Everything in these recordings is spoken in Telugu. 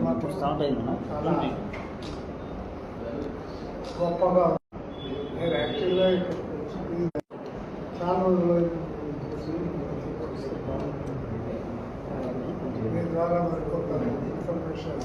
మాత్రం చాలా గొప్పగా నేను యాక్చువల్గా చాలా రోజులు మీ ద్వారా మరి కొంత ఇన్ఫర్మేషన్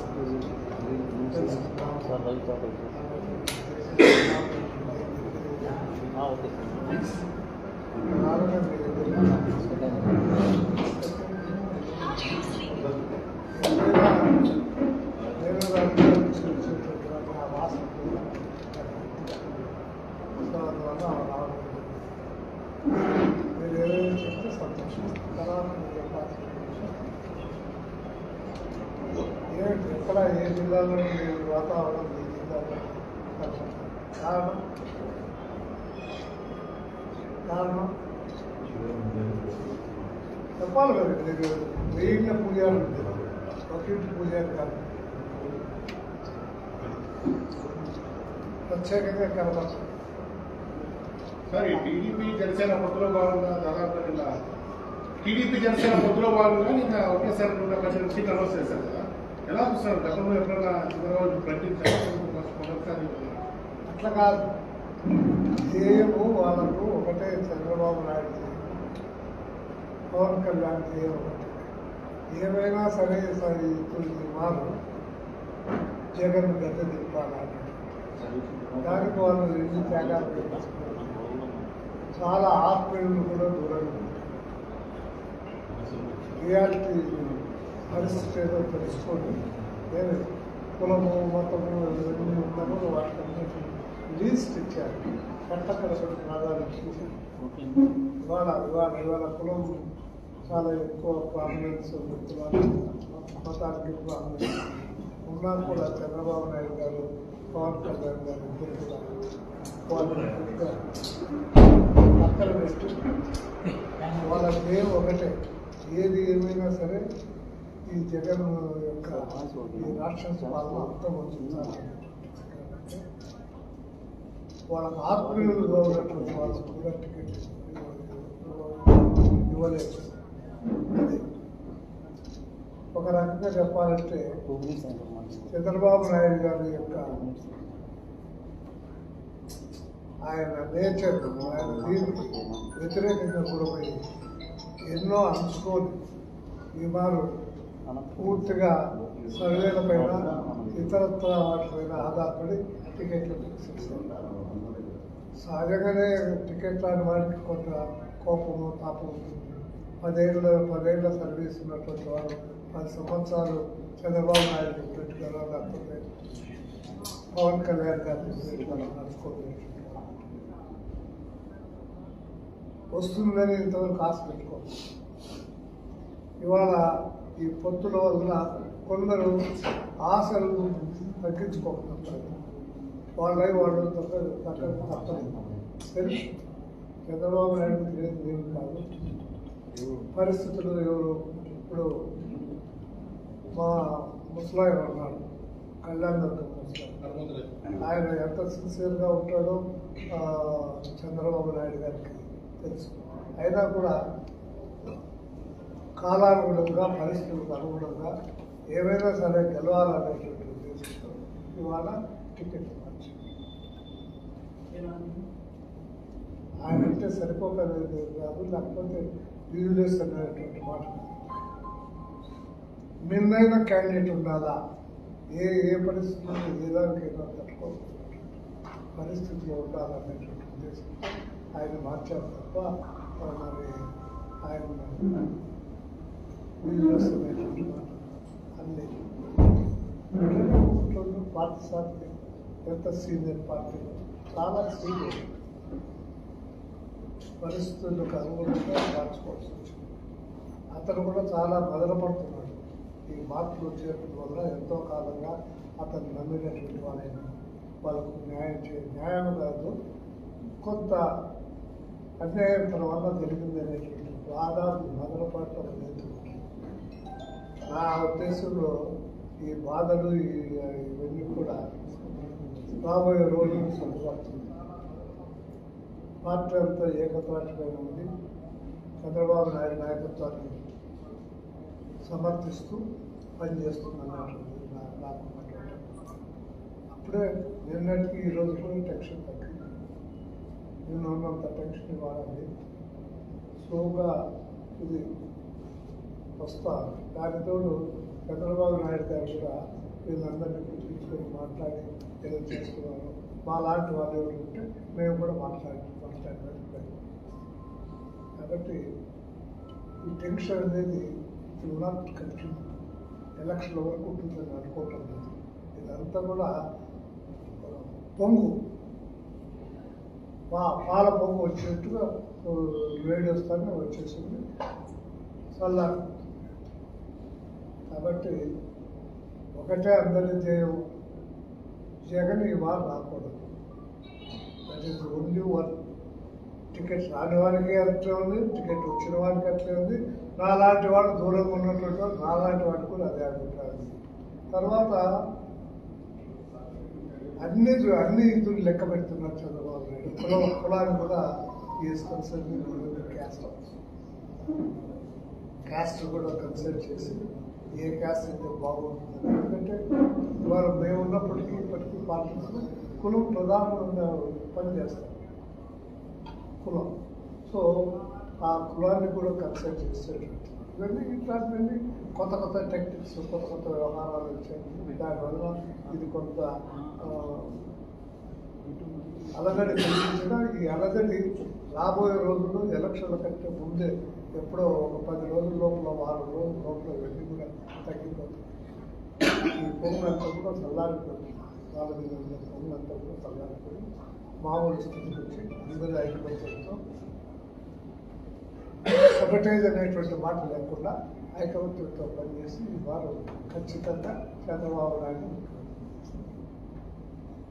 మీరు ఏదైనా చెప్తే సంతోషం. తర్వాత ఎక్కడ ఏ జిల్లాలో వాతావరణం ఈ జిల్లాలో కారణం చెప్పాలి కదా. మీరు వెయ్యిళ్ళ పూజారు ఒకటి పూజారు కాదు, ప్రత్యేకంగా కనపడతారు. సార్ టీడీపీ జనసేన పొత్తులో భాగంగా దాదాపు నిన్న టీడీపీ జనసేన పొత్తులో భాగంగా నిన్న ఒకేసారి 110 సీట్లు అనౌన్స్ చేశారు కదా, ఎలా చూస్తారు? గతంలో ఎప్పుడైనా చంద్రబాబు ప్రకటించారు అట్లా కాదు. ధ్యేయము వాళ్ళకు ఒకటే, చంద్రబాబు నాయుడు పవన్ కళ్యాణ్ ధ్యేయం ఒకటి. ఏమైనా సరే సరే వారు జగన్ గద్దె దింపాలన్నట్టు. దానికి వాళ్ళు ఎన్ని త్యాగాలు పెట్టారు. చాలా ఆత్మీయులు కూడా దూరంగా రియాలిటీ పరిస్థితి ఏదో తెలుసుకొని నేను కులము మతము ఇవన్నీ ఉన్నాము వాటికి లీస్ట్ ఇచ్చారు. కట్టకడపడి నాదాలు ఇవాళ కులం చాలా ఎక్కువ ప్రామినెన్స్ మతానికి ప్రామినెన్స్ ఉన్నా కూడా చంద్రబాబు నాయుడు గారు పవన్ కళ్యాణ్ గారు ఇద్దరు కూడా వాళ్ళు అక్కడ పెట్టి వాళ్ళ ధ్యేయం ఒకటే. ఏది ఏమైనా సరే ఈ జగన్ యొక్క ఈ రాక్షస పాలన అంతా వచ్చింది. వాళ్ళకు ఆత్మీయులుగా ఉన్నటువంటి వాళ్ళకు కూడా టికెట్ ఇవ్వలేదు. అది ఒక రకంగా చెప్పాలంటే చంద్రబాబు నాయుడు గారి యొక్క ఆయన నేచర్, ఆయన దీనికి వ్యతిరేకంగా కూడా పోయి ఎన్నో అంచుకొని ఈ మారు పూర్తిగా సర్వేల పైన ఇతరత్ర వాటిపైన ఆధారపడి టికెట్లు ఫిక్స్ చేశారు. సహజంగానే టికెట్ రాని వారికి కొంత కోపము తాపం ఉంటుంది. 10 ఏళ్ళ సర్వీస్ ఉన్నటువంటి వారు 10 సంవత్సరాలు చంద్రబాబు నాయుడు పెట్టుకోవాలో లేకపోతే పవన్ కళ్యాణ్ గారిని పెట్టుకోవాలో నడుచుకోలేదు. వస్తుందని ఇంతవరకు ఆశ పెట్టుకోవాలి. ఇవాళ ఈ పొత్తుల వల్ల కొందరు ఆశలు తగ్గించుకోకుండా వాళ్ళు తప్పదు. తెలుసు చంద్రబాబు నాయుడు ఏం కాదు పరిస్థితులు. ఎవరు ఇప్పుడు మా ముసలాయన ఉన్నాడు, కళ్యాణ్ దుర్గం ముసలాయన, ఆయన ఎంత సిన్సియర్గా ఉంటాడో చంద్రబాబు నాయుడు గారికి తెలుసు. అయినా కూడా కాలానుగుణంగా పరిస్థితులకు అనుగుణంగా ఏమైనా సరే గెలవాలనేటువంటి ఉద్దేశంతో ఇవాళ టికెట్ ఇవ్వచ్చు. ఆయన అంటే సరిపోకలేదు కాదు, లేకపోతే యూజ్లెస్ అనేటువంటి మాట. మిన్నైన క్యాండిడేట్ ఉండాలా, ఏ పరిస్థితుల్లో ఏదానికైనా తట్టుకోవచ్చు పరిస్థితిలో ఉండాలనేటువంటి ఉద్దేశంతో ఆయన మార్చారు తప్ప మరి ఆయన యూజ్లెస్ అనేటువంటి మాట అన్నీ పార్టీ సార్లు ఎంత సీనియర్ పార్టీలో చాలా సీనియర్ పరిస్థితులకు అనుగుణంగా మార్చుకోవాల్సి వచ్చింది. అతను కూడా చాలా బదలపడుతున్నాడు. ఈ మార్పులు వచ్చేటువంటి వల్ల ఎంతో కాలంగా అతను నమ్మినటువంటి వాళ్ళైనా వాళ్ళకు న్యాయం కాదు, కొంత అన్యాయం తర్వాత జరిగింది అనేటువంటి బాధ బదలపడటం లేదు. నా ఉద్దేశంలో ఈ బాధలు ఇవన్నీ కూడా రాబోయే రోజులు సర్దుపడుతుంది. పార్టీ అంతా ఏకత్రాటిపైన ఉంది. చంద్రబాబు నాయుడు నాయకత్వాన్ని సమర్థిస్తూ పనిచేస్తుందన్నటువంటి నాకున్నటువంటి అప్పుడే నిన్నటికి ఈ రోజు కూడా టెన్షన్ తగ్గింది. నేను ఉన్నంత టెన్షన్ ఇవ్వాలని స్లోగా ఇది వస్తా. దానితోడు చంద్రబాబు నాయుడు గారు కూడా వీళ్ళందరినీ పిలిపించుకొని మాట్లాడి ఏదో చేస్తున్నారు. మా లాంటి వాళ్ళు ఎవరు ఉంటే మేము కూడా మాట్లాడడానికి కాబట్టి ఈ టెన్షన్ అనేది విల్ నాట్ కంటిన్యూ. ఎలక్షన్ల వరకు ఉంటుందని అనుకోవటం లేదు. ఇదంతా కూడా పొంగు పాల పొంగు వచ్చినట్టుగా వేడి వస్తానే వచ్చేసింది చల్లారు. కాబట్టి ఒకటే అందరి ధ్యేయం, జగన్ ఈ వారు రాకూడదు. That is only one. Ticket రాని వారికి అట్లే ఉంది, టికెట్ వచ్చిన వారికి అట్లే ఉంది. నాలాంటి వాడు దూరంగా ఉన్నటువంటి వాడు నాలాంటి వాడికి కూడా అదే అభిప్రాయం. తర్వాత అన్ని ఇద్దరు లెక్క పెడుతున్నారు చంద్రబాబు నాయుడు. కులాన్ని కూడా క్యాస్ట్ కూడా కన్సిడర్ చేసి ఏ క్యాస్ట్ అయితే బాగుంటుంది. ఎందుకంటే వారు మేము ఉన్నప్పటికీ ఇప్పటికీ పార్టీలో కులం ప్రధానంగా పనిచేస్తారు. కులం సో ఆ కులాన్ని కూడా కన్సిడర్ చేసేటువంటి ఇవన్నీ ఇట్లాంటివన్నీ కొత్త కొత్త టెక్నిక్స్, కొత్త కొత్త వ్యవహారాలు వచ్చాయి. దానివల్ల ఇది కొంత అలజడి కలిగించిన ఈ అలజడి రాబోయే రోజుల్లో ఎలక్షన్ల కంటే ముందే ఎప్పుడో ఒక 10 రోజుల లోపల, 6 రోజుల లోపల ఇవన్నీ కూడా తగ్గిపోతుంది. ఈ పొంగులంతా కూడా చల్లారిపోతుంది. వాళ్ళ మీద ఉన్న పొంగులంతా కూడా చల్లారిపోయి మామూలు స్థితికి వచ్చి అందరి ఐక్యమత్యంతో సబటైజ్ అనేటువంటి మాట లేకుండా ఐకమత్యంతో పనిచేసి వారు ఖచ్చితంగా చంద్రబాబు నాయుడు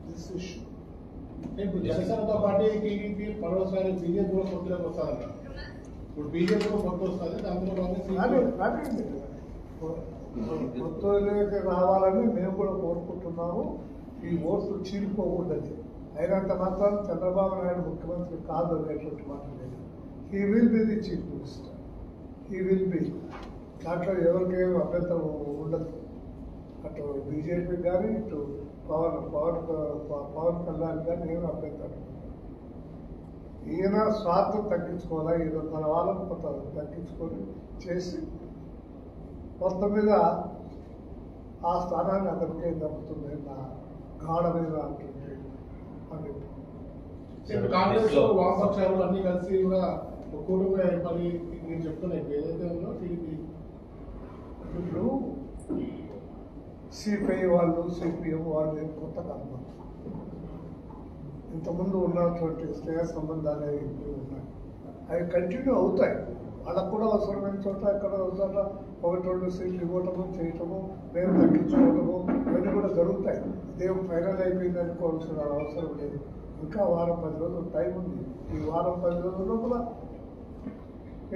దిస్ ఇష్యూ. ఇప్పుడు జనసేనతో పాటు టీడీపీ పరోసారి బీజేపీ కూడా పొత్తులోకి వస్తారంట. ఇప్పుడు బీజేపీ కూడా పొత్తు వస్తుంది, దాంతో పొత్తులోకి రావాలని మేము కూడా కోరుకుంటున్నాము. ఈ ఓట్లు చీలిపోకూడదు. అయినంత మాత్రం చంద్రబాబు నాయుడు ముఖ్యమంత్రి కాదు అనేటువంటి మాట లేదు. He will be the chief minister. He will be. దాంట్లో ఎవరికేమి అభ్యంతరం ఉండదు. అటు బీజేపీ కానీ ఇటు పవన్ కళ్యాణ్ కానీ ఏమి అభ్యంతరం. ఈయన స్వార్థం తగ్గించుకోవాలా, ఈయన తన వాళ్ళకు కొంత తగ్గించుకొని చేసి మొత్తం మీద ఆ స్థానాన్ని అతనికే దక్కుతుంది నా గాఢమైన అంటుంది అభిప్రాయం. కాంగ్రెస్ వామపక్షాలు అన్ని కలిసి కూడా కూటమిగా ఏర్పడి నేను చెప్తున్నాయి ఏదైతే ఉందో టీడీపీ ఇప్పుడు సిపిఐ వాళ్ళు, సిపిఎం వాళ్ళు కొత్త కాదు. ఇంతకుముందు ఉన్నటువంటి స్నేహ సంబంధాలు ఇప్పుడు ఉన్నాయి. అవి కంటిన్యూ అవుతాయి. వాళ్ళకు కూడా అవసరమైన చోట ఎక్కడ చోట 1-2 సీట్లు ఇవ్వటము, చేయటము, మేము తగ్గించుకోవటము ఇవన్నీ కూడా జరుగుతాయి. ఇదేం ఫైనల్ అయిపోయింది అనుకోవాల్సిన అవసరం లేదు. ఇంకా 1-10 రోజులు టైం ఉంది. ఈ 10 రోజుల లోపల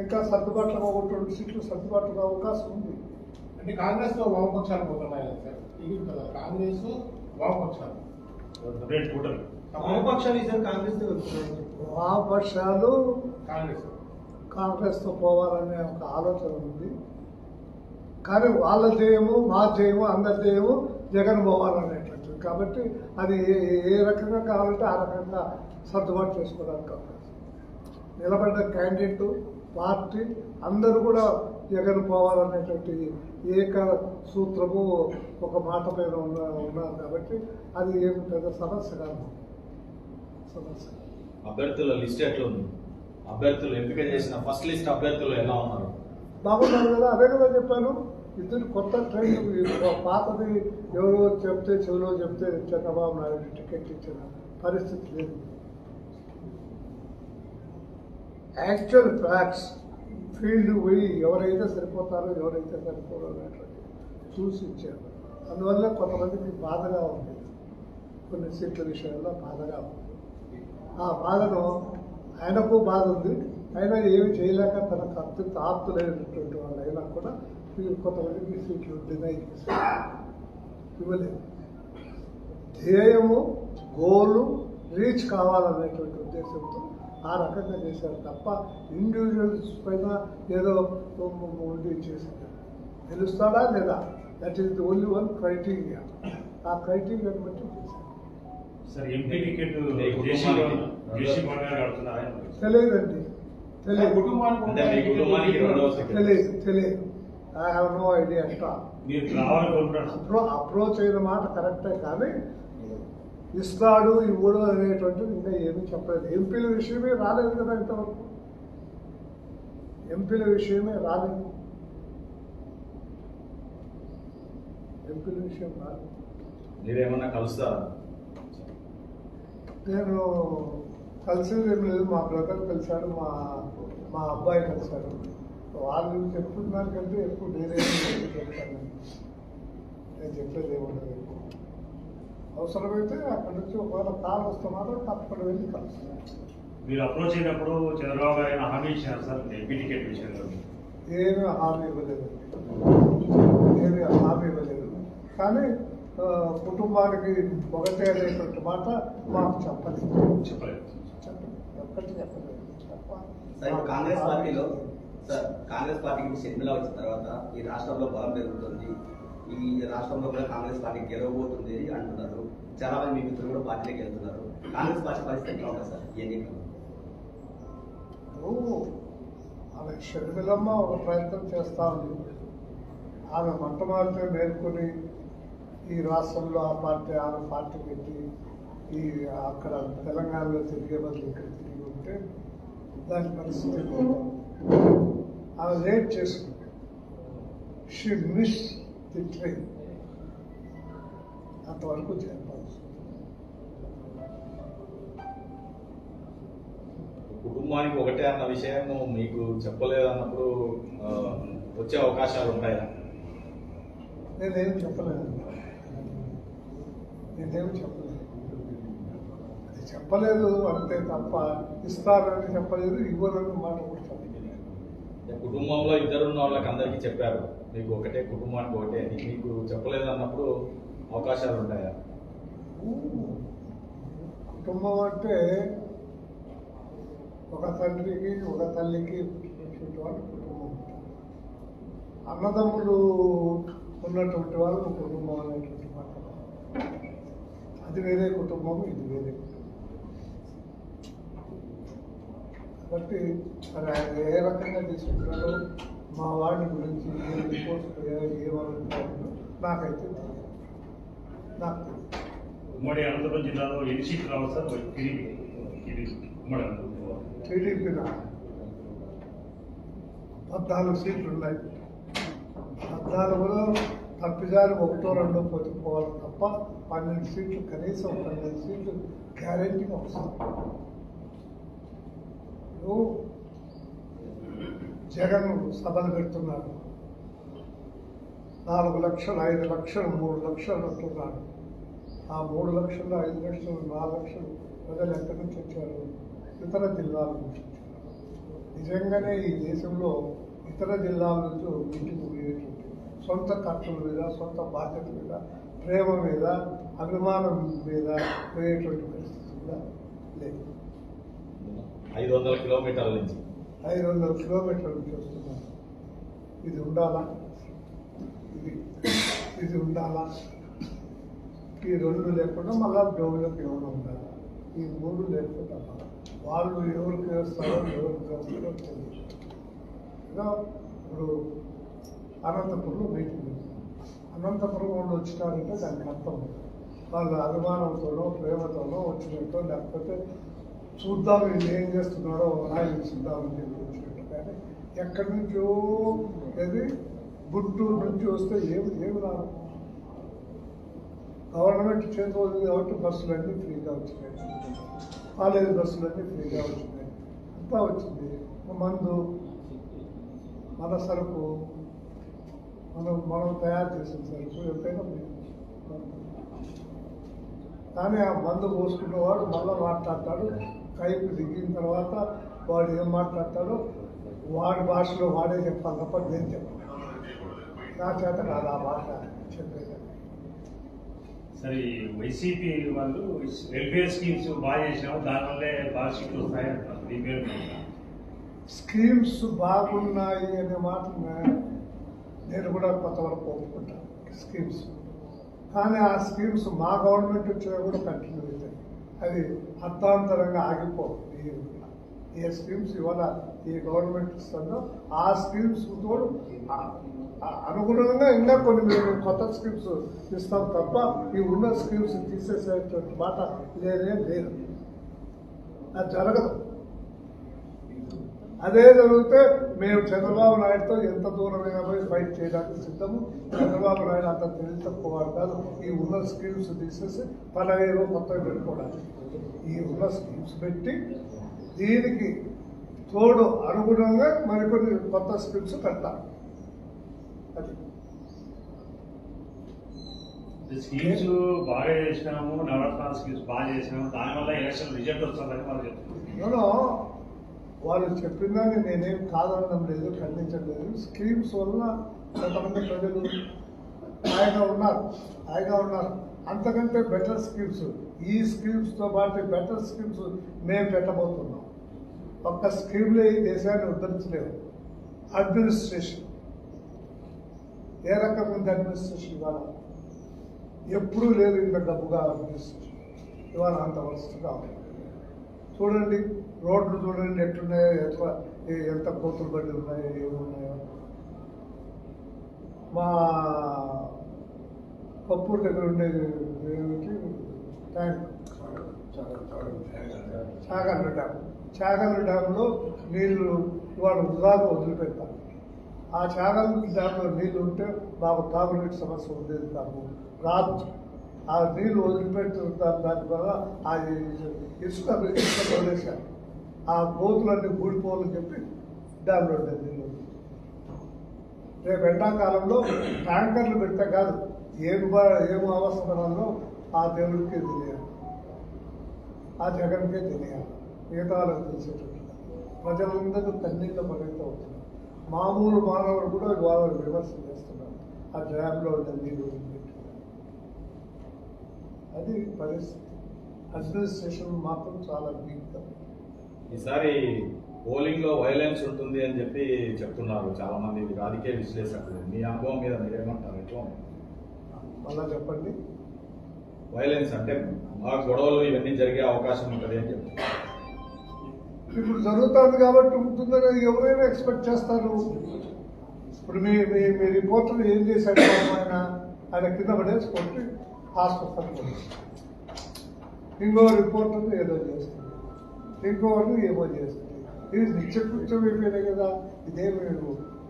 ఇంకా సర్దుబాట్లు 1-2 సీట్లు సర్దుబాటుగా అవకాశం ఉంది. అంటే కాంగ్రెస్ లో వామపక్షాలు పోతున్నాయి సార్. కదా కాంగ్రెస్ వామపక్షాలు వామపక్షాలు కాంగ్రెస్ తో పోవాలనే ఒక ఆలోచన ఉంది. కానీ వాళ్ళ ధ్యేయము, మా ధ్యేయము, అందరి ధ్యేయము జగన్ పోవాలనేటువంటిది. కాబట్టి అది ఏ రకంగా కావాలంటే ఆ రకంగా సర్దుబాటు చేసుకోవడానికి అవకాశం. నిలబడ్డ క్యాండిడేట్, పార్టీ అందరూ కూడా జగన్ పోవాలనేటువంటి ఏక సూత్రము, ఒక మాట పైన ఉన్నారు. కాబట్టి అది ఏమి పెద్ద సమస్య కాదు. అభ్యర్థుల లిస్ట్ ఎట్లా ఉంది? అభ్యర్థులు ఎంపిక చేసిన ఫస్ట్ లిస్ట్ అభ్యర్థులు ఎలా ఉన్నారు? బాగున్నారు కదా. అదే కదా చెప్పాను. ఇద్దరు కొత్త ట్రైన్. పాతది ఎవరో చెప్తే చెవిలో చెప్తే చంద్రబాబు నాయుడు టికెట్ ఇచ్చిన పరిస్థితి లేదు. యాక్చువల్ ఫ్యాక్ట్స్ ఫీల్డ్ పోయి ఎవరైతే సరిపోతారో ఎవరైతే సరిపోరో అనేటువంటి చూసి ఇచ్చారు. అందువల్ల కొంతమందికి బాధగా ఉంది. కొన్ని సీట్ల విషయంలో బాధగా ఉంది. ఆ బాధను ఆయనకు బాధ ఉంది. అయినా ఏమి చేయలేక తనకు అత్యంత ఆప్తులైనటువంటి వాళ్ళు అయినా కూడా కొంతమందికి సీట్లు డినై చేశారు, ఇవ్వలేదు. ధ్యేయము, గోలు రీచ్ కావాలనేటువంటి ఉద్దేశంతో ఆ రకంగా చేశారు తప్ప ఇండివిజువల్స్ పైన ఏదో ఉండి చేశారు. గెలుస్తాడా లేదా that is the only one criteria. ఆ క్రైటీరియాని బట్టి చేశారు. సార్ ఎంపీ టికెట్ తెలియదండి, తెలియదు, కుటుంబానికి తెలియదు. I have no idea. Approach అయిన మాట కరెక్టే, కానీ ఇస్తాడు ఇవ్వడు అనేటువంటిది ఇంకా ఏమీ చెప్పలేదు. ఎంపీల విషయమే రాలేదు కదా ఇంతవరకు, ఎంపీల విషయమే రాలేదు, ఎంపీల విషయం రాలేదు. మీరేమన్నా కలుస్తారా? నేను కలిసేది ఏం లేదు. మా బ్రదర్ కలిశాడు, మా అబ్బాయి కలిశాడు. వాళ్ళు చెప్తున్నారు కంటే ఎక్కువ నేనేమి చెప్తాను. నేను చెప్పేది ఏముండదు. అవసరమైతే అక్కడి నుంచి ఒకవేళ కాల్ వస్తే మాత్రం తప్పకుండా వెళ్ళి కలుస్తాను. మీరు అప్రోచ్ అయినప్పుడు చంద్రబాబు గారు హామీ ఇచ్చారు సార్ ఎంపీ టికెట్ విషయంలో? ఏమీ హామీ ఇవ్వలేదు, ఏమీ హామీ ఇవ్వలేదు. కానీ కుటుంబానికి ఒకటే అనేటువంటి మాట మాకు చెప్పలేదు. ఒక్కటి చెప్పలేదు. కాంగ్రెస్ పార్టీలో సార్, కాంగ్రెస్ పార్టీకి షర్మిల వచ్చిన తర్వాత ఈ రాష్ట్రంలో బలం పెరుగుతుంది, ఈ రాష్ట్రంలో కూడా కాంగ్రెస్ పార్టీ గెలవబోతుంది అంటున్నారు. చాలా మంది మీ మిత్రులు కూడా పార్టీలోకి వెళ్తున్నారు. కాంగ్రెస్ పార్టీ పరిస్థితి ఎట్లా ఉంటుంది సార్ ఈ ఎన్నికలు? ఆమె షర్మిలమ్మ ఒక ప్రయత్నం చేస్తా ఉంది. ఆమె మొట్టమొదటి మేల్కొని ఈ రాష్ట్రంలో ఆ పార్టీ ఆమె పార్టీ పెట్టి ఈ అక్కడ తెలంగాణలో తిరిగే బదులు ఇక్కడ తిరిగి ఉంటే దాని పరిస్థితి ఆమె లేట్ చేసుకుంది. She miss the train. అంతవరకు చెప్పాల్సి. కుటుంబానికి ఒకటే అన్న విషయం మీకు చెప్పలేదన్నప్పుడు వచ్చే అవకాశాలు ఉంటాయా? నేనేం చెప్పలేదు, నేనేమి చెప్పలేదు. అది చెప్పలేదు అంతే తప్ప ఇస్తారని చెప్పలేదు, ఇవ్వరని మాట కూడా చెప్పలేదు. కుటుంబంలో ఇద్దరున్న వాళ్ళకి అందరికీ చెప్పారు మీకు ఒకటే, కుటుంబానికి ఒకటే అని. మీకు చెప్పలేదు అన్నప్పుడు అవకాశాలు ఉంటాయా? కుటుంబం అంటే ఒక తండ్రికి ఒక తల్లికి ఉన్నటువంటి కుటుంబం. అన్నదమ్ములు ఉన్నటువంటి వాళ్ళు కుటుంబం అనేటువంటి మాట. అది వేరే కుటుంబం, ఇది వేరే కుటుంబం. కాబట్టి మరి ఆయన ఏ రకంగా తీసుకుంటారో మా వాడి గురించి ఏ రిపోర్ట్స్ ఏమనుకుంటారో నాకైతే తెలియదు. నాకు తెలియదు. ఉమ్మడి అనంతపురం జిల్లాలో ఎన్ని సీట్లు రావాలి సార్ ఉమ్మడి అనంతపురం? టీడీపీ 14 సీట్లు ఉన్నాయి. 14లో తప్పిదారు 1, 2 పోవాలి తప్ప 12 సీట్లు, కనీసం 12 సీట్లు గ్యారెంటీగా వస్తుంది. జగన్ సభలు పెడుతున్నారు. 4 లక్షలు, 5 లక్షలు, 3 లక్షలు అంటున్నారు. ఆ 3 లక్షలు, 5 లక్షలు, 4 లక్షలు ప్రజలు ఎక్కడి నుంచి వచ్చారు? ఇతర జిల్లాల నుంచి వచ్చారు. నిజంగానే ఈ దేశంలో ఇతర జిల్లాల నుంచి ఇంటికి పోయేటువంటి సొంత ఖర్చుల మీద, సొంత బాధ్యత మీద, ప్రేమ మీద, అభిమానం మీద పోయేటువంటి పరిస్థితి కూడా లేదు. 500 కిలోమీటర్ల నుంచి 500 కిలోమీటర్ల నుంచి వస్తున్నారు. ఇది ఉండాలా? ఇది ఉండాలా? ఈ 2 లేకుండా మళ్ళా డోగులకు ఏమైనా ఉండాలి. ఈ 3 లేకపోతే వాళ్ళు ఎవరికి వేస్తారో ఎవరికి వేస్తారో తెలియదు. ఇప్పుడు అనంతపురంలో మీటింగ్, అనంతపురం వాళ్ళు వచ్చినారంటే దానికి అర్థం వాళ్ళ అభిమానంతోనో ప్రేమతోనో వచ్చినట్టు, లేకపోతే చూద్దాం వీళ్ళు ఏం చేస్తున్నారో ఆయన చూద్దామని చెప్పి వచ్చినట్టు. కానీ ఎక్కడి నుంచో అది గుంటూరు నుంచి వస్తే ఏమి రాదు. గవర్నమెంట్ చేతిలో ఉంది కాబట్టి బస్సులన్నీ ఫ్రీగా వచ్చినాయి, కాలేజీ బస్సులన్నీ ఫ్రీగా వచ్చినాయి, అంతా వచ్చింది. మందు, మన సరుకు, మనం తయారు చేసిన సరుకు ఎప్పుడైనా కానీ ఆ మందు పోసుకున్నవాడు మళ్ళీ మాట్లాడతాడు. కైపు దిగిన తర్వాత వాడు ఏం మాట్లాడతాడో వాడి భాషలో వాడే చెప్పాలి తప్ప నేను చెప్పాను. నా చేత కాదు ఆ భాష చెప్పేది. సరే, వైసీపీ వాళ్ళు వెల్ఫేర్ స్కీమ్స్ బాగా చేసినాము, దానివల్లే బాగా సీట్లు వస్తాయంటారు. దీని పేరు స్కీమ్స్ బాగున్నాయి అనే మాట నేను కూడా కొంతవరకు ఒప్పుకుంటాను. స్కీమ్స్. కానీ ఆ స్కీమ్స్ మా గవర్నమెంట్ వచ్చినా కూడా కంటిన్యూ అవుతాయి. అది అర్థాంతరంగా ఆగిపోవు. ఏ స్కీమ్స్ ఇవాళ ఈ గవర్నమెంట్ ఇస్తుందో ఆ స్కీమ్స్ తోడు అనుగుణంగా ఇంకా కొన్ని మేము కొత్త స్కీమ్స్ ఇస్తాం తప్ప ఈ ఉన్న స్కీమ్స్ తీసేసేటువంటి మాట లేదే లేదు. అది జరగదు. అదే జరిగితే మేము చంద్రబాబు నాయుడుతో ఎంత దూరమైనా పోయి ఫైట్ చేయడానికి సిద్ధము. చంద్రబాబు నాయుడు అంత తెలివి తక్కువ కాదు. ఈ ఉన్న స్కీమ్స్ తీసేసి 12,000 కొత్తగా పెట్టుకోవడానికి ఈ ఉన్న స్కీమ్స్ పెట్టి దీనికి తోడు అనుగుణంగా మరికొన్ని కొత్త స్కీమ్స్ పెడతారు. అది స్కీమ్స్ బాగా చేసినాము, నవరత్నాల స్కీమ్స్ బాగా చేసినాము, దానివల్ల ఎలక్షన్ రిజల్ట్ వస్తుందని వాళ్ళు చెప్తున్నారు. వాళ్ళు చెప్పిందని నేనేం కాదనడం లేదు, ఖండించడం లేదు. స్కీమ్స్ వల్ల కొంతమంది ప్రజలు హాయిగా ఉన్నారు. అంతకంటే బెటర్ స్కీమ్స్, ఈ స్కీమ్స్తో పాటు బెటర్ స్కీమ్స్ మేము పెట్టబోతున్నాం. ఒక్క స్కీమ్లో ఈ దేశాన్ని ఉద్ధరించలేము. అడ్మినిస్ట్రేషన్ ఏ రకంగా ఉంది? అడ్మినిస్ట్రేషన్ ఇవాళ ఎప్పుడూ లేదు ఇంత గబ్బుగా అడ్మినిస్ట్రేషన్. ఇవాళ అంత వరుసగా ఉంది. చూడండి, రోడ్లు చూడండి ఎట్లున్నాయో, ఎంత కోతులు బండి ఉన్నాయో, ఏమున్నాయో. మా కప్పూర్ దగ్గర ఉండేది ట్యాంక్ చాగల్లు డ్యాంలో నీళ్లు ఇవాళ వృధాగా వదిలిపెడతారు. ఆ చాగల్లు డ్యాంలో నీళ్లు ఉంటే మాకు తాగునీటి సమస్య ఉండేది కాదు, రాదు. ఆ నీళ్లు వదిలిపెడుతుంటారు. దాని ద్వారా ఆ ఇసుక వదిలేశారు. ఆ గోతులన్నీ ఊడిపోవాలని చెప్పి డ్యాంలో ఉండేది నీళ్ళు. రేపు ఎండాకాలంలో ట్యాంకర్లు పెడితే కాదు, ఏం అవసరాల్లో ఆ దేవుడికే తెలియాలి, ఆ జగన్కే తెలియాలి. మిగతా వాళ్ళకి తెలిసేటట్టు ప్రజలందరూ కన్నీళ్ళ పరిమితం అవుతున్నారు. మామూలు మానవుడు కూడా వాళ్ళు విమర్శలు చేస్తున్నారు. ఆ డ్యాంలో ఉండే నీళ్ళు అది పరిస్థితి. అడ్మినిస్ట్రేషన్ మాత్రం చాలా వీక్గా. ఈసారి పోలింగ్ లో వైలెన్స్ ఉంటుంది అని చెప్పి చెప్తున్నారు చాలా మంది రాజకీయ విశ్లేషకులు. మీ అనుభవం మీద మీరేమంటారు? ఎట్లా మళ్ళా చెప్పండి. వైలెన్స్ అంటే బాగా గొడవలు ఇవన్నీ జరిగే అవకాశం ఉంటుంది అని చెప్తున్నారు. ఇప్పుడు జరుగుతుంది కాబట్టి ఉంటుందని ఎవరైనా ఎక్స్పెక్ట్ చేస్తారు. ఇప్పుడు మీ రిపోర్టర్ ఏం చేశాడు? ఆయన కింద పడేసి కొట్టి హాస్పిటల్. ఇంకో రిపోర్టర్ ఏదో చేస్తుంది, ఇంకోరు ఏమో చేస్తుంది. ఇది నిత్యకృత్యం అయిపోయినాయి కదా. ఇదేమి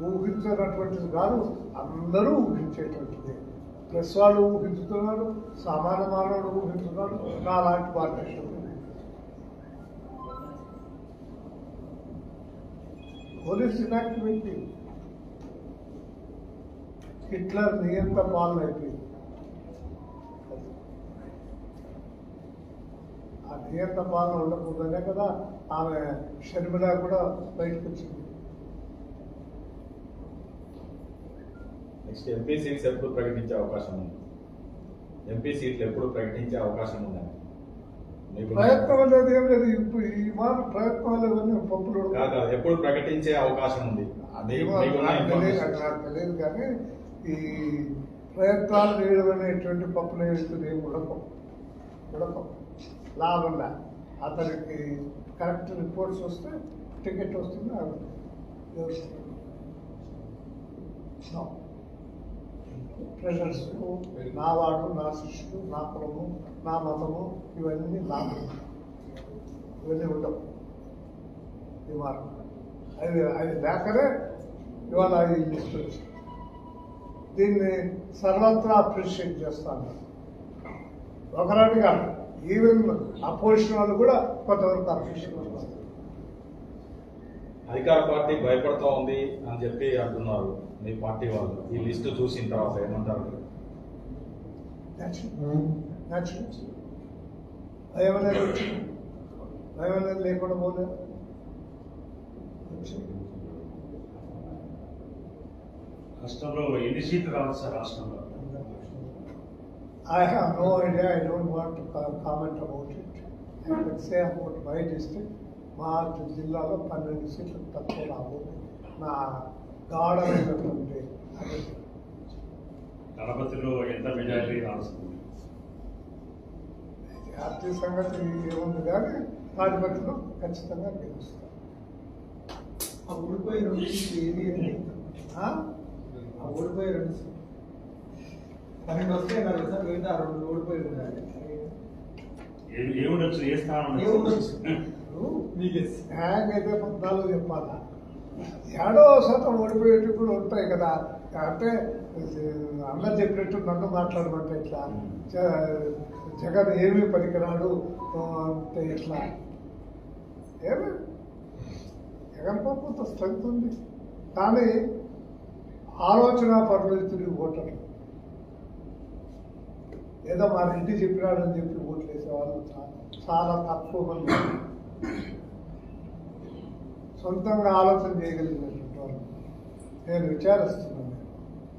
ఊహించినటువంటిది కాదు, అందరూ ఊహించేటువంటిది. ప్రెస్ వాళ్ళు ఊహించుతున్నారు, సామాన్య మానవుడు ఊహించుతున్నాడు, నాలాంటి పార్టీ. పోలీస్ ఇనాక్టివిటీ హిట్లర్ నియంత పాలన అయిపోయింది. ఆ నియంత పాలన ఉండకూడదనే కదా ఆమె షర్మిల కూడా బయటకు వచ్చింది. నెక్స్ట్ ఎంపీ సీట్స్ ఎప్పుడు ప్రకటించే అవకాశం ఉంది? ఎంపీ సీట్లు ఎప్పుడు ప్రకటించే అవకాశం ఉందని ప్రయత్నం అనేది ఏం లేదు. ఇప్పుడు ఈ మాట ప్రయత్నం లేదని పప్పులు కాదు, ఎప్పుడు ప్రకటించే అవకాశం ఉంది? నాకు తెలియదు. కానీ ఈ ప్రయత్నాలు చేయడం అనేటువంటి పప్పులు వేస్తుంది ఏం ఉడకం లాభంగా. అతనికి కరెక్ట్ రిపోర్ట్స్ వస్తే టికెట్ వస్తుంది. ప్రెషర్స్, నా వాడు, నా శిష్యుడు, నా కులము, నా మతము, ఇవన్నీ లాభం. ఇవన్నీ ఉండవు. ఇవాళ అది లేకనే ఇవాళ ఈ లిస్ట్ వచ్చింది. దీన్ని సర్వత్రా అప్రిషియేట్ చేస్తాను. ఒకరాని కాదు, ఈవెన్ అపోజిషన్ వాళ్ళు కూడా కొంతవరకు అప్రిషియేట్ చేస్తారు. అధికార పార్టీ భయపడతా ఉంది అని చెప్పి అంటున్నారు మీ పార్టీ వాళ్ళు. ఈ లిస్ట్ చూసిన తర్వాత ఏమంటారు? భయం అనేది వచ్చింది. భయం అనేది లేకుండా పోలేదు. రాష్ట్రంలో ఎన్ని సీట్లు రావచ్చు సార్? రాష్ట్రంలో I have no idea. I don't want to comment about it. I can say about my district. మా జిల్లాలో 12 సీట్లు తక్కువ రావు. నా గాఢమైనటువంటి గణపతిలో ఎంత మెజారిటీ రాస్తుంది? ఆర్థిక సంగతి ఏముంది కానీ తాడిపత్రిలో ఖచ్చితంగా గెలుస్తాం. ఓడిపోయి 2 సీట్లు ఏది ఆ? ఓడిపోయి 2 సీట్లు 12 వస్తాయి కదా సార్, మిగతా 2 ఓడిపోయి ఉండాలి. ఏముండొచ్చు? ఏ స్థానం ఏముండొచ్చు మీకే హ్యాంగ్ అయితే 14 చెప్పాలా, 7% ఓడిపోయేటివి కూడా ఉంటాయి కదా. అంటే అన్న చెప్పినట్టు నన్ను మాట్లాడమంటే ఇట్లా జగన్ ఏమీ పనికిరాడు అంటే ఇట్లా ఏమి జగన్ కొంత స్ట్రెంత్ ఉంది, కానీ ఆలోచన పరిమితుడి ఓటర్లు ఏదో మా రెడ్డి చెప్పినాడని చెప్పి ఓట్లు వేసేవాళ్ళు చాలా తక్కువ మంది. సొంతంగా ఆలోచన చేయగలిగినటువంటి వాళ్ళు నేను విచారిస్తున్నాను.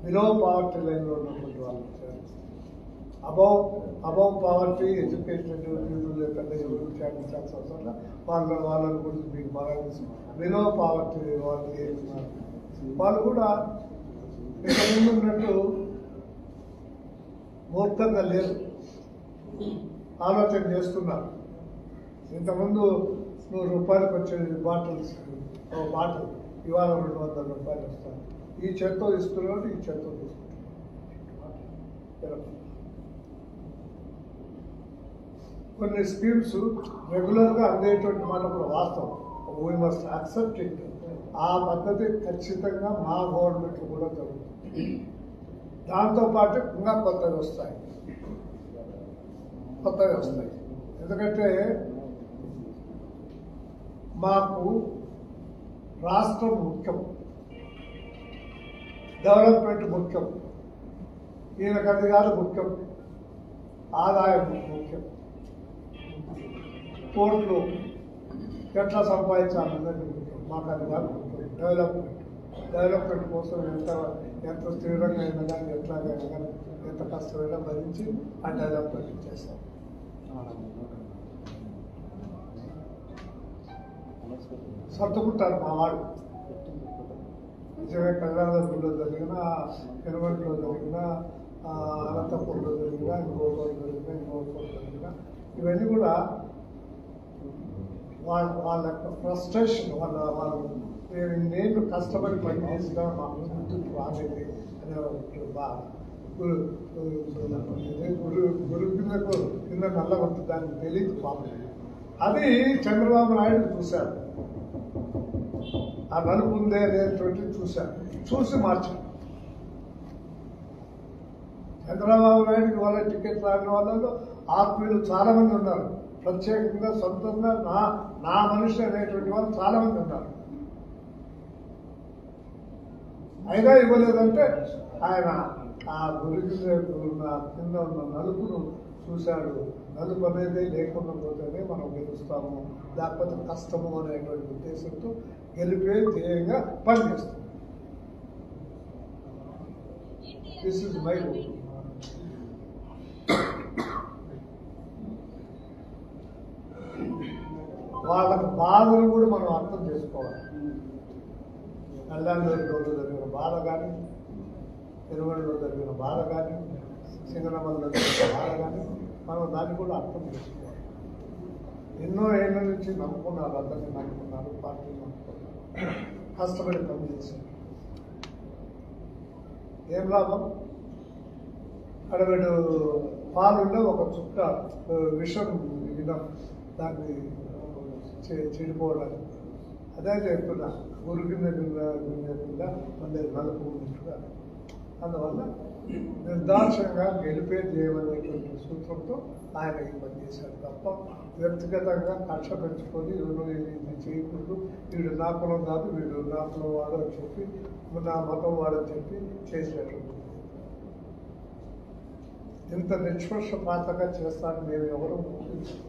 బిలో పావర్టీ లైన్లో ఉన్నటువంటి వాళ్ళు విచారిస్తున్నాను. అబౌవ్ పావర్టీ ఎడ్యుకేషన్ పెద్ద ఎవరు విచారించాల్సిన అవసరం వాళ్ళని గురించి మీకు బాగా తెలుసు. బిలో పావర్టీ వాళ్ళు ఏమన్నారు, వాళ్ళు కూడా ఇంతకుముందు ఉన్నట్టు మూర్ఖంగా లేరు, ఆలోచన చేస్తున్నారు. ఇంతకుముందు 100 రూపాయలకు వచ్చే బాటిల్స్ బాటిల్ ఇవాళ 200 రూపాయలు వస్తాయి. ఈ చేత్తో ఇస్తున్నాడు, ఈ చేత్తో తీసుకుంటున్నాడు. కొన్ని స్కీమ్స్ రెగ్యులర్గా అందేటువంటి మాట కూడా వాస్తవం. We must accept it. ఆ పద్ధతి ఖచ్చితంగా మా గవర్నమెంట్ కూడా జరుగుతుంది. దాంతోపాటు ఇంకా కొత్తవి వస్తాయి. ఎందుకంటే మాకు రాష్ట్రం ముఖ్యం, డెవలప్మెంట్ ముఖ్యం, ఈయనకు అది కాదు ముఖ్యం, ఆదాయం ముఖ్యం, కోట్లు ఎట్లా సంపాదించాలన్నది ముఖ్యం. మాకు అది కాదు ముఖ్యం. డెవలప్మెంట్ కోసం ఎంత తీవ్రంగా అయినా కానీ ఎట్లాగైనా కానీ ఎంత కష్టమైనా భరించి ఆ డెవలప్మెంట్ చేస్తాం. సర్దుకుంటారు మా వాళ్ళు. నిజమే కళ్యాణదుర్గంలో జరిగిన, పెనుగొండలో జరిగిన, అనంతపూర్లో జరిగిన, ఇంకోటి జరిగిన ఇవన్నీ కూడా వాళ్ళ యొక్క ఫ్రస్ట్రేషన్, వాళ్ళు నేను కష్టపడి పని చేసినా మా ముందుకు రాలేదు అనే గురు కింద నల్లగొట్టు దానికి తెలియదు పాపం. అది చంద్రబాబు నాయుడు చూశారు, ఆ నలుపు ఉందే అనేటువంటి చూశారు, చూసి మార్చారు. చంద్రబాబు నాయుడుకి వాళ్ళ టికెట్ రాని వాళ్ళలో ఆత్మీయులు చాలా మంది ఉన్నారు. ప్రత్యేకంగా సొంతంగా నా మనిషి అనేటువంటి వాళ్ళు చాలా మంది ఉన్నారు. అయినా ఇవ్వలేదంటే ఆయన ఆ గురికి కింద ఉన్న నలుపును చూశాడు. నలుపు అనేది లేకుండా పోతేనే మనం గెలుస్తాము, లేకపోతే కష్టము అనేటువంటి ఉద్దేశంతో గెలిపే ధ్యేయంగా పనిచేస్తాం. This is my vote. వాళ్ళకి బాధలు కూడా మనం అర్థం చేసుకోవాలి. కళ్యాణదుర్గంలో జరిగిన బాధ కానీ, తిరుమలలో జరిగిన బాధ కానీ, సింగనమల్లో జరిగిన బాధ కానీ మనం దాన్ని కూడా అర్థం చేసుకోవాలి. ఎన్నో ఏళ్ళ నుంచి నమ్ముకున్నారు, అందరినీ నమ్ముకున్నారు, పార్టీని నమ్ముకున్నారు, కష్టపడి పనిచేశారు. ఏం లాభం? అక్కడ వీడు పాలుండే ఒక చుక్క విషం దాన్ని చెడిపోవడానికి. అదే చెప్తున్నా, గురు కింద మళ్ళీ నలుపు ఉన్నట్టుగా. అందువల్ల నిర్దాక్షంగా గెలిపే చేయమనేటువంటి సూత్రంతో ఆయన ఈ పని చేశారు తప్ప వ్యక్తిగతంగా కక్ష పెంచుకొని ఎవరు ఇది చేయకూడదు, వీడు నా కులం కాదు, వీడు నా కులం వాడు అని చెప్పి, నా మతం వాడని చెప్పి చేసినటువంటి. ఇంత నిష్పక్షపాతంగా చేస్తానని మేము ఎవరు ఊహించాం.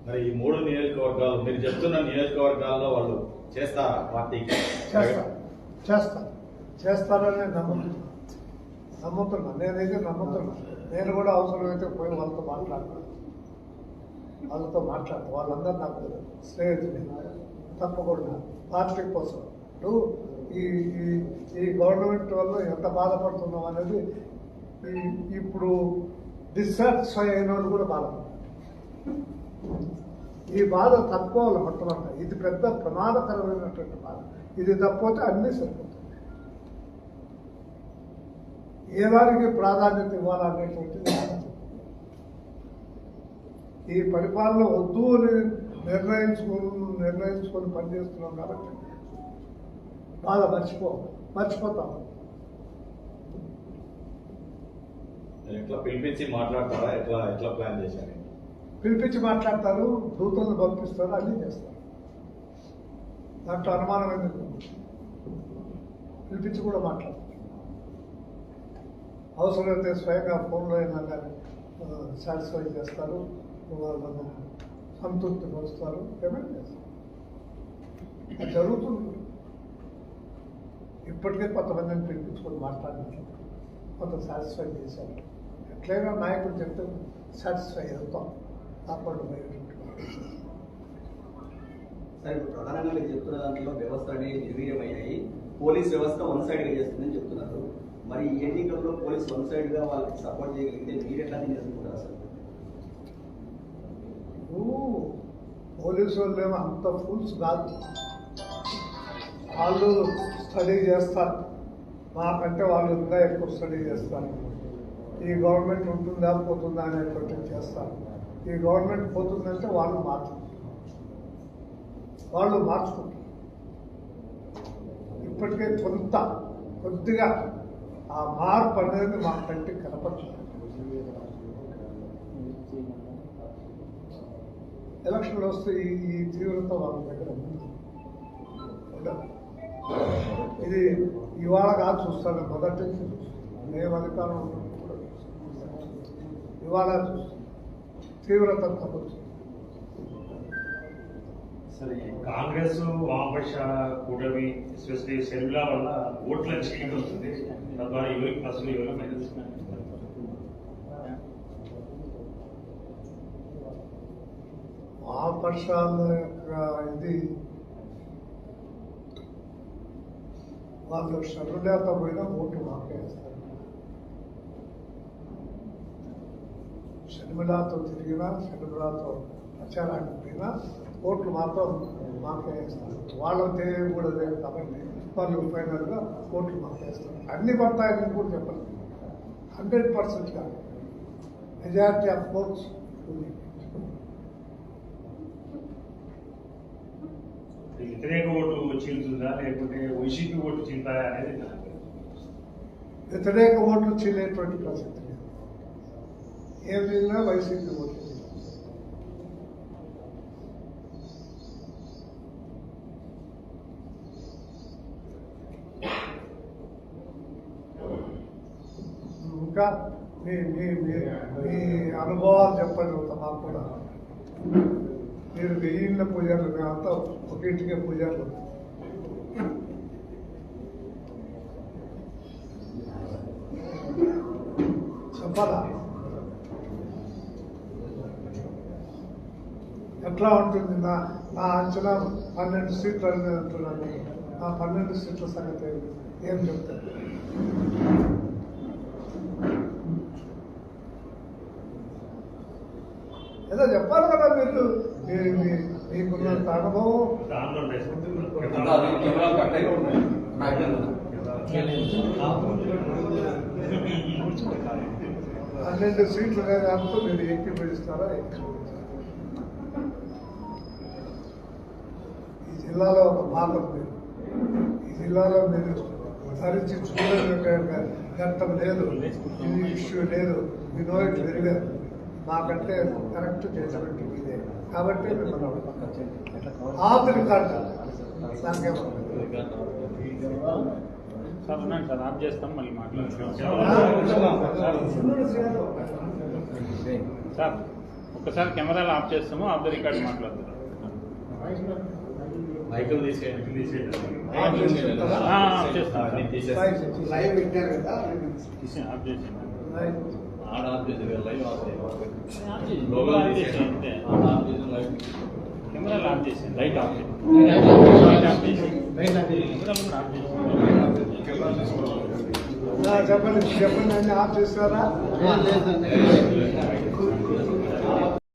మరి ఈ 3 నియోజకవర్గాలు మీరు చెప్తున్న నియోజకవర్గాల్లో వాళ్ళు చేస్తారా? పార్టీకి చేస్తారని నమ్ముతున్నా. నేనైతే నమ్ముతున్నా. నేను కూడా అవసరమైతే పోయి వాళ్ళతో మాట్లాడతాను. వాళ్ళందరూ నాకు స్నేహితులు. తప్పకుండా పార్టీ కోసం ఈ ఈ ఈ గవర్నమెంట్ వల్ల ఎంత బాధపడుతున్నాం అనేది ఇప్పుడు డిస్సాటిస్ఫై అయిన వాళ్ళు కూడా బాధపడుతున్నారు. ఈ బాధ తప్పుకోవాలి మొట్టమొదట. ఇది పెద్ద ప్రమాదకరమైనటువంటి బాధ. ఇది తప్పితే అన్నీ సరిపోతుంది. ఏ వారికి ప్రాధాన్యత ఇవ్వాలనేటువంటిది ఈ పరిపాలన వద్దు అని నిర్ణయించుకొని పనిచేస్తున్నాం కాబట్టి బాధ మర్చిపోతాం. ఎట్లా పిలిపించి మాట్లాడతారా? ఎట్లా ప్లాన్ చేశారు? పిలిపించి మాట్లాడతారు, దూతలను పంపిస్తారు, అన్నీ చేస్తారు. దాంట్లో అనుమానం ఎందుకు? పిలిపించి కూడా మాట్లాడతారు. అవసరమైతే స్వయంగా ఫోన్లో అయినా కానీ సాటిస్ఫై చేస్తారు, వాళ్ళను సంతృప్తి పరుస్తారు, పేమెంట్ చేస్తారు. అది జరుగుతుంది. ఇప్పటికే కొంతమందిని పిలిపించుకొని మాట్లాడినట్లు కొంత సాటిస్ఫై చేశారు. ఎట్లయినా నాయకుడు చెప్తే సాటిస్ఫై అవుతాం. కాపాడు సార్, ఇప్పుడు ప్రధానంగా మీరు చెప్తున్న దాంట్లో వ్యవస్థ అనేది నిర్వీర్యమయ్యాయి. పోలీస్ వ్యవస్థ వన్ సైడ్ గా చేస్తుందని చెప్తున్నారు. మరి ఈ ఎన్నికల్లో పోలీస్ వన్ సైడ్ గా వాళ్ళకి సపోర్ట్ చేయగలిగితే మీరు ఎట్లా చేసుకుంటారు సార్? పోలీసు వాళ్ళు ఏమో అంత ఫూల్స్ కాదు. వాళ్ళు స్టడీ చేస్తారు, మాకంటే వాళ్ళు ఇంకా ఎక్కువ స్టడీ చేస్తారు. ఈ గవర్నమెంట్ ఉంటుందా పోతుందా అనేటువంటి చేస్తారు. ఈ గవర్నమెంట్ పోతుందంటే వాళ్ళు మార్చుకుంటారు. ఇప్పటికే కొద్దిగా ఆ మార్పు అనేది మా కంటికి కనపడుతుంది. ఎలక్షన్లు వస్తే ఈ తీవ్రత వాళ్ళ దగ్గర ఉంది. ఇది ఇవాళ కాదు చూస్తాను, మొదటి నుంచి చూస్తాను. మేము అధికారం ఉన్నప్పుడు కూడా చూస్తాను. ఇవాళ చూస్తాను తీవ్రత తప్పచ్చు. సరే, కాంగ్రెస్ వామపక్ష కూటమి ఎస్పెషల్లీ షర్మిలా వల్ల ఓట్ల చీలిక వస్తుంది. తద్వారా ఎవరికి ప్లస్ ఎవరికి మైనస్? వామపక్షాల యొక్క ఇది వాళ్ళు షర్మిలాతో పోయినా ఓటు మాకేస్తారు. షర్మిలాతో తిరిగినా, షర్మిలాతో ప్రచారానికి పోయినా ఓట్లు మాత్రం మాకేస్తారు. వాళ్ళకి తెలియదు కూడా లేదు కాబట్టి వాళ్ళు ఫైనల్గా ఓట్లు మాకేస్తారు. అన్ని పడతాయని కూడా చెప్పలేదు. 100% కాదు, మెజారిటీ ఆఫ్ ఓట్స్. వ్యతిరేక ఓటు చీలుతుందా లేకపోతే వైసీపీ ఓటు చీలుతాయా అనేది వ్యతిరేక ఓట్లు చీలేటువంటి ప్రసక్తి లేదు. ఏం చీలినా వైసీపీ ఓట్లు. ఇంకా మీ అనుభవాలు చెప్పండి. మాకు కూడా మీరు 1000 పూజలు, మేమంతా ఒకింటికే పూజలు. చెప్పాలా? ఎట్లా ఉంటుంది? నా అంచనా 12 సీట్లు అనేది అంటున్నాను. ఆ 12 సీట్ల సంగతి ఏం చెప్తారు? ఏదో చెప్పాలి కదా మీరు. మీకున్నంత అనుభవం. 12 సీట్లు దాంతో మీరు ఎక్కి పిలుస్తారా? ఈ జిల్లాలో ఒక భాగం మీరు. ఈ జిల్లాలో మీరు ధరించి చూడని గంటం లేదు, ఇది ఇష్యూ లేదు. మీ నో ఇట్ వెరీ వెల్. మాకంటే కరెక్ట్ చేసినట్టు ఇదే కాబట్టి మిమ్మల్ని ఆఫ్ రికార్డ్ సార్ ఉన్నాను సార్, ఆఫ్ చేస్తాం, మళ్ళీ మాట్లాడతాం సార్. ఒక్కసారి కెమెరాలు ఆఫ్ చేస్తాము, ఆఫ్ ద రికార్డ్ మాట్లాడతాం. మైకులు తీసేయండి. ఆఫ్ చేస్తాం, ఆఫ్ చేసేయండి. ఆడ ఆఫ్ చేసి లైవ్ ఆఫ్ చేయాలి. ఆఫ్ చేసి లైవ్ కెమెరాలు ఆఫ్ చేసి లైట్ ఆఫ్ చేసి లైట్ ఆఫ్ చేసి కెమెరాలు కూడా ఆఫ్ చేసి చెప్పండి చెప్పండి అన్ని ఆఫ్ చేస్తారా?